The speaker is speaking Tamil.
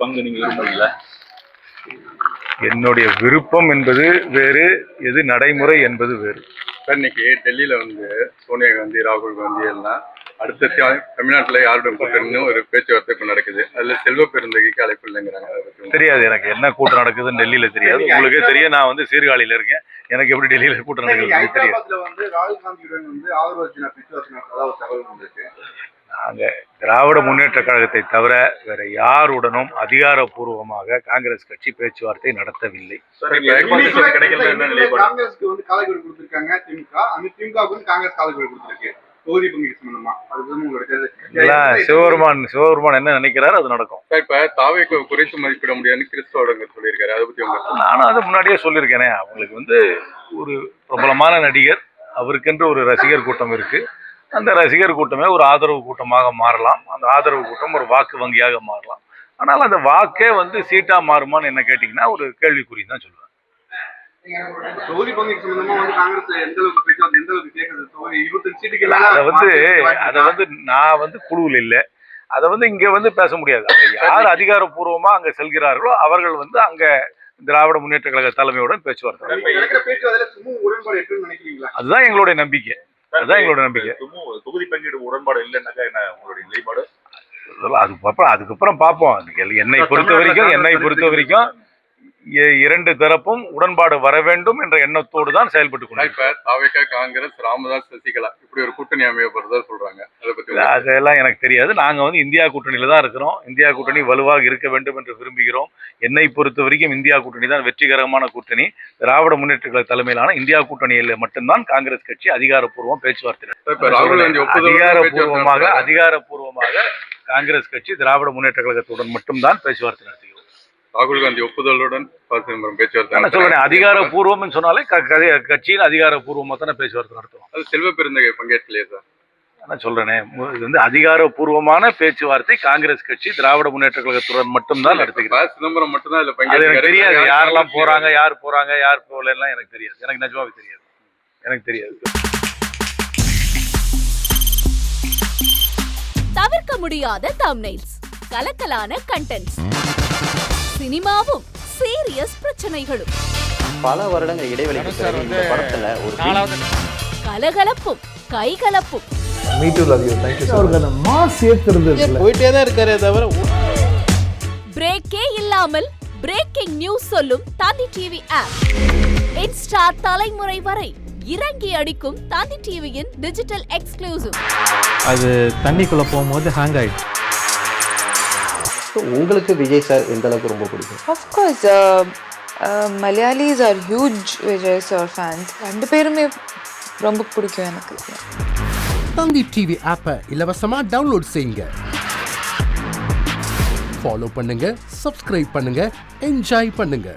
பங்கு நீங்க விரும்புறீங்களா? என்னுடைய விருப்பம் என்பது வேறு, எது நடைமுறை என்பது வேறு. இன்னைக்கு டெல்லியில சோனியா காந்தி, ராகுல் காந்தி எல்லாம் அடுத்த தமிழ்நாட்டில் யாருடன் கூட்டணின்னு ஒரு பேச்சுவார்த்தை இப்போ நடக்குது. அதுல செல்வ பெருந்தகைக்கு அழைப்பு இல்லைங்கிறாங்க. தெரியாது எனக்கு என்ன கூட்டம் நடக்குதுன்னு டெல்லியில தெரியாது. உங்களுக்கே தெரியும், நான் சீர்காழியில இருக்கேன். எனக்கு எப்படி டெல்லியில கூட்டம் நடக்குது தெரியாது. ராகுல் காந்தியுடன் ஆதரவு தகவல் வந்திருக்கு. நாங்க திராவிட முன்னேற்ற கழகத்தை தவிர வேற யாருடனும் அதிகாரப்பூர்வமாக காங்கிரஸ் கட்சி பேச்சுவார்த்தை நடத்தவில்லை. காங்கிரஸ்க்கு காலக்கெடு கொடுத்திருக்காங்க திமுக, திமுக காங்கிரஸ் காலக்கெடு கொடுத்திருக்கு தொகுதி பங்கீடு சம்பந்தமா. சிவபெருமான் என்ன நினைக்கிறாரு அது நடக்கும். இப்ப தாவேக்கு குறைத்து மதிப்பிட முடியாதுன்னு கிறிஸ்தவர்கள் சொல்லியிருக்காரு. அதை பத்தி நானும் அதை முன்னாடியே சொல்லியிருக்கேனே. அவங்களுக்கு ஒரு பிரபலமான நடிகர், அவருக்கென்று ஒரு ரசிகர் கூட்டம் இருக்கு. அந்த ரசிகர் கூட்டமே ஒரு ஆதரவு கூட்டமாக மாறலாம். அந்த ஆதரவு கூட்டம் ஒரு வாக்கு வங்கியாக மாறலாம். ஆனால் அந்த வாக்கே சீட்டா மாறுமான்னு என்ன கேட்டீங்கன்னா ஒரு கேள்விக்குறி தான் சொல்லுவேன். தொகுதி பங்கீடு சம்பந்தமா காங்கிரஸ் எந்த அளவுக்கு பேச்சு, எந்த அளவுக்கு கேட்குது? 25 சீட்டுக்கு அதை நான் குழுவில் இல்லை. அதை இங்க பேச முடியாது. யார் அதிகாரப்பூர்வமா அங்க செல்கிறார்களோ அவர்கள் அங்க திராவிட முன்னேற்ற கழக தலைமையுடன் பேச்சுவார்த்தை. அதுதான் எங்களுடைய நம்பிக்கை. தொகுதி பங்கீடு உடன்பாடு இல்லைன்னாக்கா என்ன உங்களுடைய நிலைப்பாடு? அதுக்கப்புறம் பார்ப்போம். என்னை பொறுத்த வரைக்கும் இரண்டு தரப்பும் உடன்பாடு வர வேண்டும் என்ற எண்ணத்தோடு தான் செயல்பட்டு கொண்டு. காங்கிரஸ், ராமதாஸ், சசிகலா இப்படி ஒரு கூட்டணி அமையப்படுறதா சொல்றாங்க. அதெல்லாம் எனக்கு தெரியாது. நாங்க இந்தியா கூட்டணியில தான் இருக்கிறோம். இந்தியா கூட்டணி வலுவாக இருக்க வேண்டும் என்று விரும்புகிறோம். என்னை பொறுத்த வரைக்கும் இந்தியா கூட்டணி தான் வெற்றிகரமான கூட்டணி. திராவிட முன்னேற்ற கழக தலைமையிலான இந்தியா கூட்டணியில் மட்டும்தான் காங்கிரஸ் கட்சி அதிகாரப்பூர்வம் பேச்சுவார்த்தை. அதிகாரப்பூர்வமாக காங்கிரஸ் கட்சி திராவிட முன்னேற்ற கழகத்துடன் மட்டும்தான் பேச்சுவார்த்தை நடத்துகிறோம். ராகுல் காந்தி ஒப்புதலுடன் பேச்சுவார்த்தை சொல்றேன். அதிகாரப்பூர்வம் சொன்னாலே கட்சியில் அதிகாரப்பூர்வமா தானே பேச்சுவார்த்தை நடத்துவோம். அது செல்வ பெருந்தகை பங்கேற்கலையே சார். நான் சொல்றேனே, இது அதிகாரப்பூர்வமான பேச்சுவார்த்தை காங்கிரஸ் கட்சி திராவிட முன்னேற்ற கழகத்துடன் மட்டும்தான் நடத்துகிறார். சிதம்பரம் மட்டும்தான் இதுல எனக்கு தெரியாது. யாரெல்லாம் போறாங்க, யார் போகல எல்லாம் எனக்கு தெரியாது. எனக்கு நிஜமாவே தெரியாது. எனக்கு தெரியாது. தவிர்க்க முடியாத தம்ப்நெயில்ஸ், கலக்கலான கண்டென்ட்ஸ், சினிமாவும் சீரியஸ் பிரச்சனைகளும், பல வருடங்கள் இடைவெளிக்கு பிறகு இந்த படத்துல ஒரு கலகலப்பும் கைகலப்பும், போயிட்டே தான் இருக்காரே தவிர பிரேக்கே இல்லாமல் பிரேக்கிங் நியூஸ் சொல்லும் தந்தி டிவி ஆப். இன்ஸ்டா தலைமுறை வரை இறங்கி அடிக்கும் தந்தி டிவியின் டிஜிட்டல் எக்ஸ்க்ளூசிவ். அது தண்ணிக்குள்ள போகும்போது ஹேங் ஆயிடுச்சு. உங்களுக்கு விஜய் சார் எந்த அளவுக்கு ரொம்ப பிடிக்கும்? Of course, Malayalis are huge Vijay sir fans. ரெண்டு பேருமே ரொம்ப பிடிக்கும் எனக்கு. தந்தி டிவி ஆப்பை இலவசமா டவுன்லோட் செய்யுங்க. ஃபாலோ பண்ணுங்க, சப்ஸ்கிரைப் பண்ணுங்க, என்ஜாய் பண்ணுங்க.